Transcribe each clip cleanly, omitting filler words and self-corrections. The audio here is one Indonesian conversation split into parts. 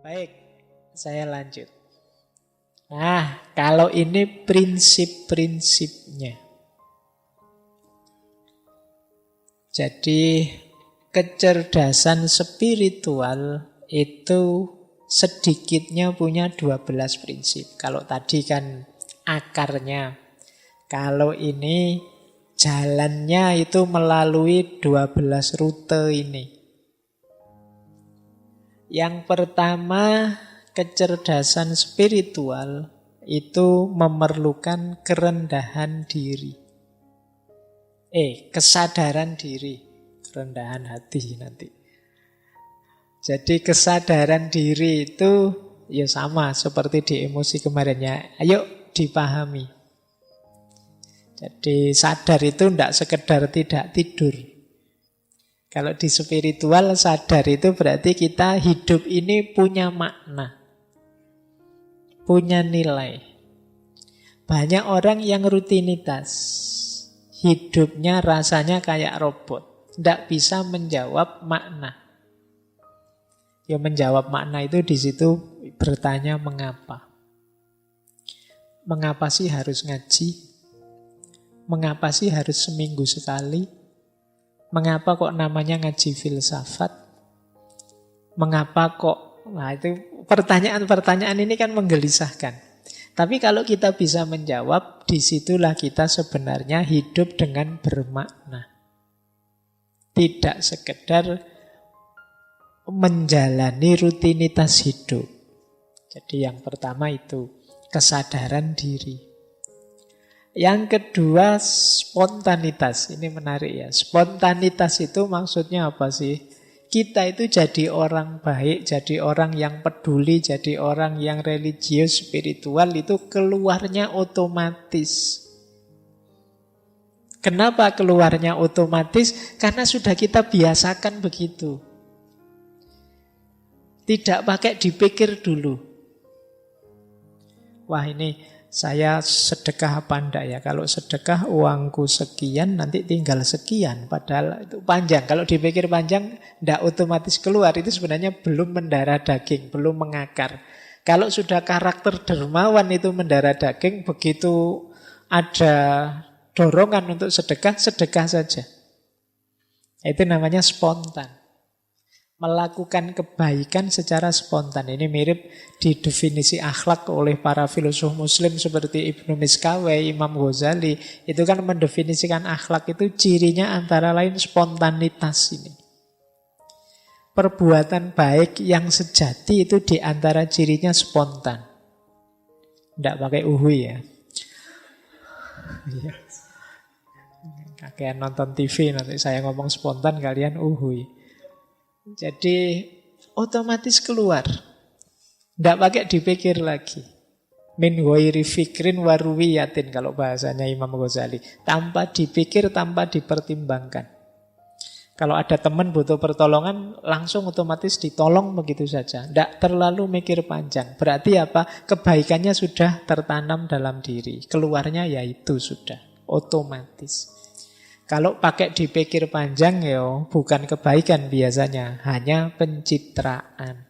Baik, saya lanjut. Nah, kalau ini prinsip-prinsipnya. Jadi, kecerdasan spiritual itu sedikitnya punya 12 prinsip. Kalau tadi kan akarnya. Kalau ini jalannya itu melalui 12 rute ini. Yang pertama, kecerdasan spiritual itu memerlukan kerendahan diri. Kesadaran diri. Kerendahan hati nanti. Jadi kesadaran diri itu ya sama seperti di emosi kemarinnya. Ayo dipahami. Jadi sadar itu tidak sekedar tidak tidur. Kalau di spiritual sadar itu berarti kita hidup ini punya makna. Punya nilai. Banyak orang yang rutinitas. Hidupnya rasanya kayak robot. Tidak bisa menjawab makna. Ya menjawab makna itu di situ bertanya mengapa. Mengapa sih harus ngaji? Mengapa sih harus seminggu sekali? Mengapa kok namanya ngaji filsafat? Mengapa kok? Nah itu pertanyaan-pertanyaan ini kan menggelisahkan. Tapi kalau kita bisa menjawab, disitulah kita sebenarnya hidup dengan bermakna. Tidak sekedar menjalani rutinitas hidup. Jadi yang pertama itu kesadaran diri. Yang kedua spontanitas. Ini menarik ya. Spontanitas itu maksudnya apa sih? Kita itu jadi orang baik, jadi orang yang peduli, jadi orang yang religius, spiritual itu keluarnya otomatis. Kenapa keluarnya otomatis? Karena sudah kita biasakan begitu. Tidak pakai dipikir dulu. Wah ini saya sedekah apa enggak ya? Kalau sedekah uangku sekian, nanti tinggal sekian. Padahal itu panjang. Kalau dipikir panjang, enggak otomatis keluar. Itu sebenarnya belum mendarah daging, belum mengakar. Kalau sudah karakter dermawan itu mendarah daging, begitu ada dorongan untuk sedekah, sedekah saja. Itu namanya spontan. Melakukan kebaikan secara spontan. Ini mirip didefinisi akhlak oleh para filosof muslim seperti Ibnu Miskawai, Imam Ghazali. Itu kan mendefinisikan akhlak itu cirinya antara lain spontanitas ini. Perbuatan baik yang sejati itu diantara cirinya spontan. Tidak pakai uhui ya. Kalian nonton TV nanti saya ngomong spontan kalian uhui. Jadi otomatis keluar. Tidak pakai dipikir lagi. Min ghairi fikrin waruwiyatin kalau bahasanya Imam Ghazali. Tanpa dipikir, tanpa dipertimbangkan. Kalau ada teman butuh pertolongan, langsung otomatis ditolong begitu saja. Tidak terlalu mikir panjang. Berarti apa? Kebaikannya sudah tertanam dalam diri. Keluarnya ya itu sudah. Otomatis. Kalau pakai dipikir panjang ya bukan kebaikan biasanya, hanya pencitraan.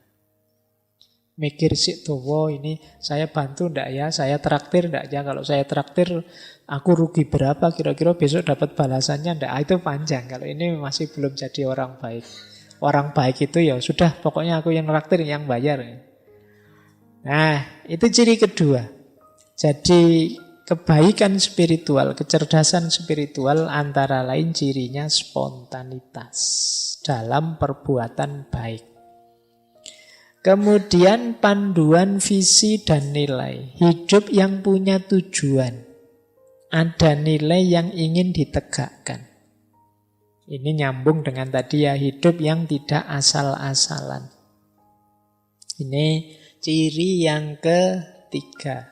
Mikir sih tuh, ini saya bantu ndak ya, saya traktir ndak ya, kalau saya traktir aku rugi berapa kira-kira besok dapat balasannya ndak, itu panjang. Kalau ini masih belum jadi orang baik. Orang baik itu ya sudah, pokoknya aku yang traktir, yang bayar. Nah, itu ciri kedua. Jadi kebaikan spiritual, kecerdasan spiritual antara lain cirinya spontanitas dalam perbuatan baik. Kemudian panduan visi dan nilai. Hidup yang punya tujuan. Ada nilai yang ingin ditegakkan. Ini nyambung dengan tadi ya, hidup yang tidak asal-asalan. Ini ciri yang ketiga.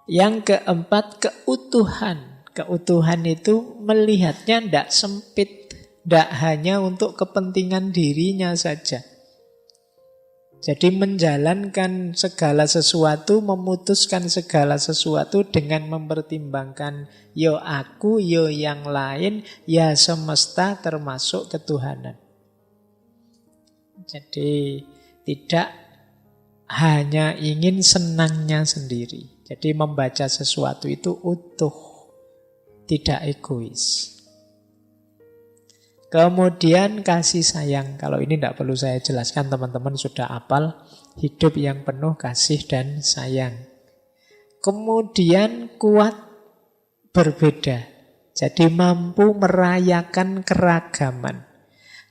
Yang keempat, keutuhan. Keutuhan itu melihatnya tidak sempit, tidak hanya untuk kepentingan dirinya saja. Jadi menjalankan segala sesuatu, memutuskan segala sesuatu dengan mempertimbangkan yo aku, yo yang lain, ya semesta termasuk ketuhanan. Jadi Tidak hanya ingin senangnya sendiri. Jadi membaca sesuatu itu utuh, tidak egois. Kemudian kasih sayang. Kalau ini tidak perlu saya jelaskan, teman-teman sudah hafal. Hidup yang penuh kasih dan sayang. Kemudian kuat berbeda. Jadi mampu merayakan keragaman.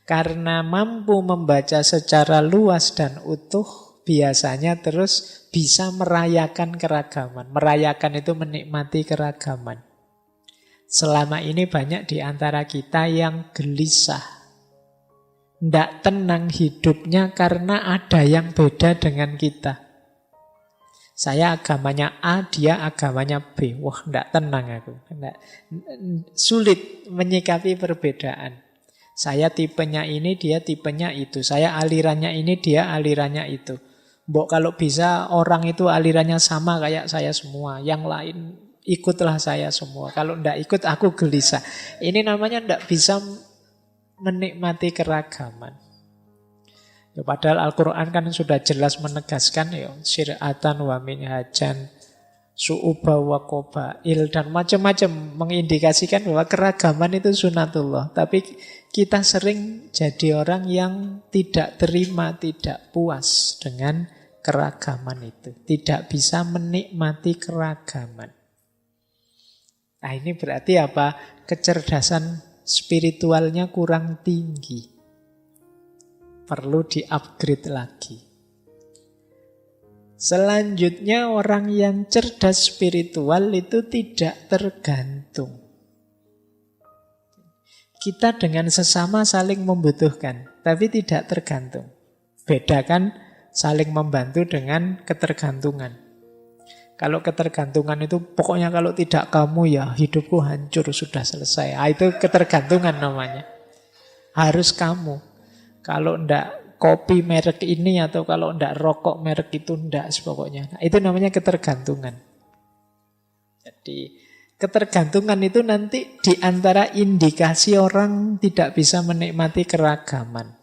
Karena mampu membaca secara luas dan utuh, biasanya terus bisa merayakan keragaman. Merayakan itu menikmati keragaman. Selama ini banyak di antara kita yang gelisah. Tidak tenang hidupnya karena ada yang beda dengan kita. Saya agamanya A, dia agamanya B. Wah, tidak tenang aku. Sulit menyikapi perbedaan. Saya tipenya ini, dia tipenya itu. Saya alirannya ini, dia alirannya itu. Mbok kalau bisa orang itu alirannya sama kayak saya semua. Yang lain ikutlah saya semua. Kalau tidak ikut aku gelisah. Ini namanya tidak bisa menikmati keragaman. Ya, padahal Al-Quran kan sudah jelas menegaskan ya, syir'atan wa minhajan, su'uba wa qabail, dan macam-macam mengindikasikan bahwa keragaman itu sunatullah. Tapi kita sering jadi orang yang tidak terima, tidak puas dengan keragaman itu. Tidak bisa menikmati keragaman. Nah, ini berarti apa? Kecerdasan spiritualnya kurang tinggi. Perlu di-upgrade lagi. Selanjutnya, orang yang cerdas spiritual itu tidak tergantung. Kita dengan sesama saling membutuhkan, tapi tidak tergantung. Bedakan saling membantu dengan ketergantungan. Kalau ketergantungan itu pokoknya kalau tidak kamu ya hidupku hancur, sudah selesai. Itu ketergantungan namanya. Harus kamu. Kalau ndak kopi merek ini atau kalau ndak rokok merek itu ndak pokoknya. Nah, itu namanya ketergantungan. Jadi ketergantungan itu nanti di antara indikasi orang tidak bisa menikmati keragaman.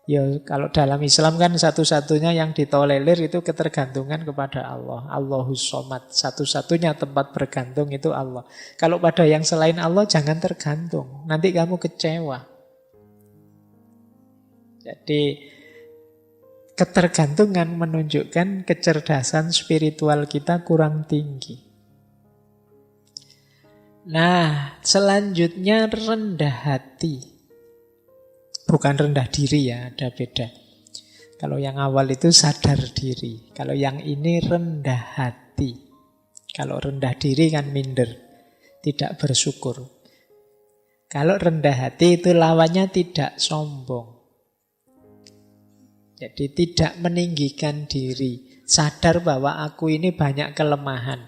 Ya, kalau dalam Islam kan satu-satunya yang ditolerir itu ketergantungan kepada Allah. Allahus Somad. Satu-satunya tempat bergantung itu Allah. Kalau pada yang selain Allah jangan tergantung. Nanti kamu kecewa. Jadi ketergantungan menunjukkan kecerdasan spiritual kita kurang tinggi. Nah, selanjutnya rendah hati. Bukan rendah diri ya, ada beda. Kalau yang awal itu sadar diri. Kalau yang ini rendah hati. Kalau rendah diri kan minder, tidak bersyukur. Kalau rendah hati itu lawannya tidak sombong. Jadi tidak meninggikan diri. Sadar bahwa aku ini banyak kelemahan.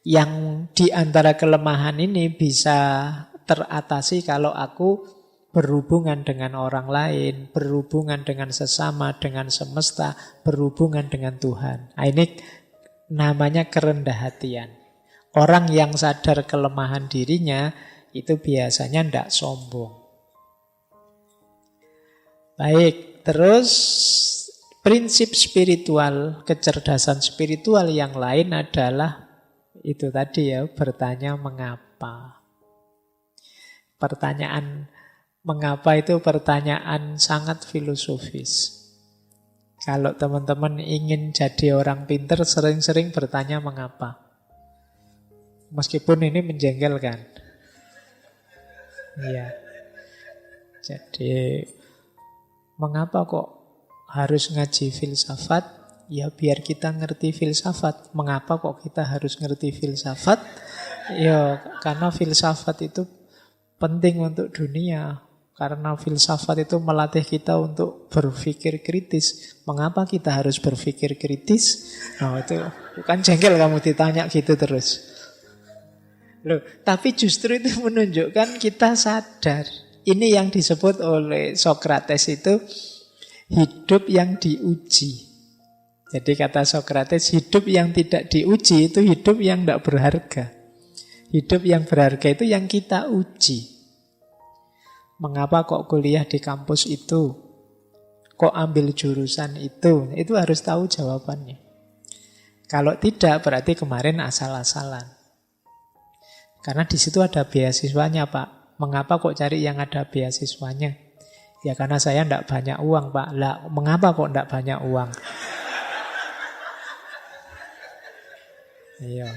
Yang di antara kelemahan ini bisa teratasi kalau aku berhubungan dengan orang lain, berhubungan dengan sesama, dengan semesta, berhubungan dengan Tuhan. Nah, ini namanya kerendahan. Orang yang sadar kelemahan dirinya itu biasanya tidak sombong. Baik, terus prinsip spiritual, kecerdasan spiritual yang lain adalah itu tadi ya, bertanya mengapa. Pertanyaan mengapa itu pertanyaan sangat filosofis. Kalau teman-teman ingin jadi orang pintar, sering-sering bertanya mengapa. Meskipun ini menjengkelkan. Iya. Jadi mengapa kok harus ngaji filsafat? Ya biar kita ngerti filsafat. Mengapa kok kita harus ngerti filsafat? Ya karena filsafat itu penting untuk dunia. Karena filsafat itu melatih kita untuk berpikir kritis. Mengapa kita harus berpikir kritis? Nah itu bukan jengkel kamu ditanya gitu terus. Loh, tapi justru itu menunjukkan kita sadar. Ini yang disebut oleh Sokrates itu hidup yang diuji. Jadi kata Sokrates, hidup yang tidak diuji itu hidup yang tidak berharga. Hidup yang berharga itu yang kita uji. Mengapa kok kuliah di kampus itu? kok ambil jurusan itu? Itu harus tahu jawabannya. Kalau tidak, berarti kemarin asal-asalan. Karena di situ ada beasiswanya, Pak. Mengapa kok cari yang ada beasiswanya? Ya karena saya tidak banyak uang, Pak. Lah, mengapa kok tidak banyak uang? Iya.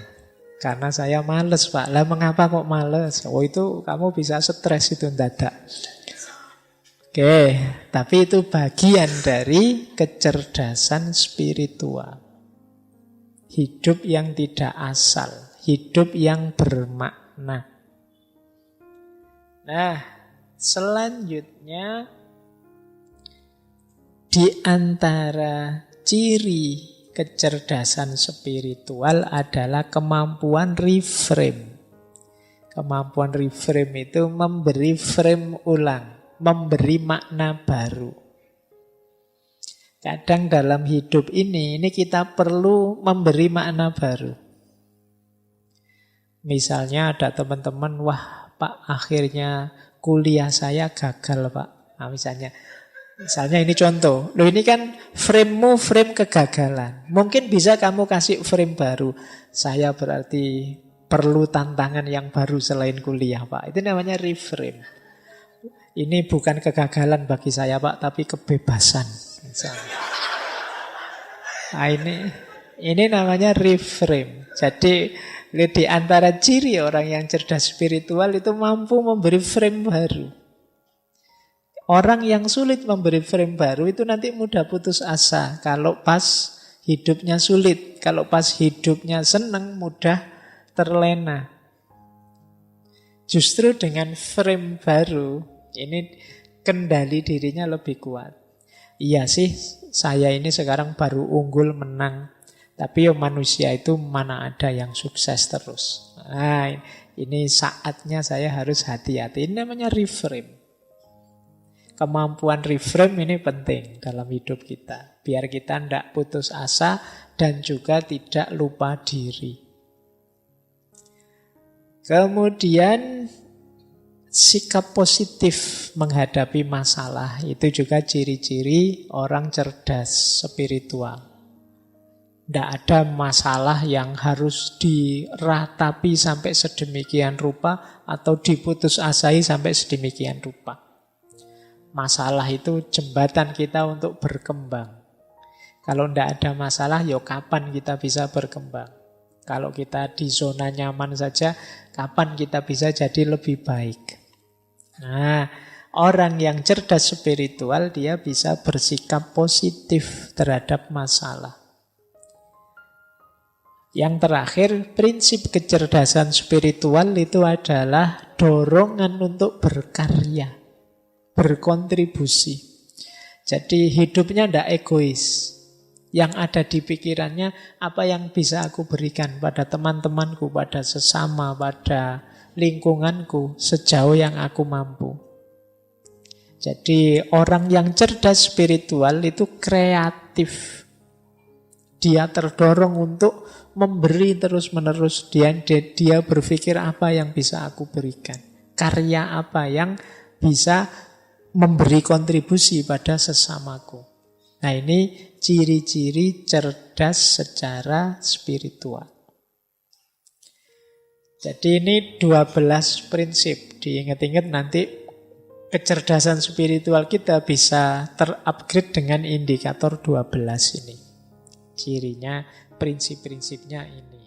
Karena saya males, Pak. Lah mengapa kok males? Oh itu kamu bisa stres itu mendadak. Oke, tapi itu bagian dari kecerdasan spiritual. Hidup yang tidak asal, hidup yang bermakna. Nah, selanjutnya di antara ciri kecerdasan spiritual adalah kemampuan reframe. Kemampuan reframe itu memberi frame ulang, memberi makna baru. Kadang dalam hidup ini kita perlu memberi makna baru. Misalnya ada teman-teman, wah Pak akhirnya kuliah saya gagal Pak. Nah, Misalnya ini contoh, loh ini kan frame-mu frame kegagalan. Mungkin bisa kamu kasih frame baru. Saya berarti perlu tantangan yang baru selain kuliah Pak. Itu namanya reframe. Ini bukan kegagalan bagi saya Pak, tapi kebebasan. Misalnya. Nah ini namanya reframe. Jadi di antara ciri orang yang cerdas spiritual itu mampu memberi frame baru. Orang yang sulit memberi frame baru itu nanti mudah putus asa. Kalau pas hidupnya sulit, kalau pas hidupnya senang, mudah terlena. Justru dengan frame baru, ini kendali dirinya lebih kuat. Iya sih, saya ini sekarang baru unggul menang. Tapi manusia itu mana ada yang sukses terus. Nah, ini saatnya saya harus hati-hati. Ini namanya reframe. Kemampuan reframe ini penting dalam hidup kita. Biar kita tidak putus asa dan juga tidak lupa diri. Kemudian sikap positif menghadapi masalah. Itu juga ciri-ciri orang cerdas spiritual. Tidak ada masalah yang harus diratapi sampai sedemikian rupa atau diputus asai sampai sedemikian rupa. Masalah itu jembatan kita untuk berkembang. Kalau tidak ada masalah, ya kapan kita bisa berkembang? Kalau kita di zona nyaman saja, kapan kita bisa jadi lebih baik? Nah, orang yang cerdas spiritual, dia bisa bersikap positif terhadap masalah. Yang terakhir, prinsip kecerdasan spiritual itu adalah dorongan untuk berkarya, berkontribusi. Jadi hidupnya tidak egois. Yang ada di pikirannya, apa yang bisa aku berikan pada teman-temanku, pada sesama, pada lingkunganku, sejauh yang aku mampu. Jadi orang yang cerdas spiritual itu kreatif. Dia terdorong untuk memberi terus-menerus. Dia berpikir apa yang bisa aku berikan. Karya apa yang bisa memberi kontribusi pada sesamaku. Nah ini ciri-ciri cerdas secara spiritual. Jadi ini 12 prinsip. Diingat-ingat nanti kecerdasan spiritual kita bisa terupgrade dengan indikator 12 ini. Cirinya, prinsip-prinsipnya ini.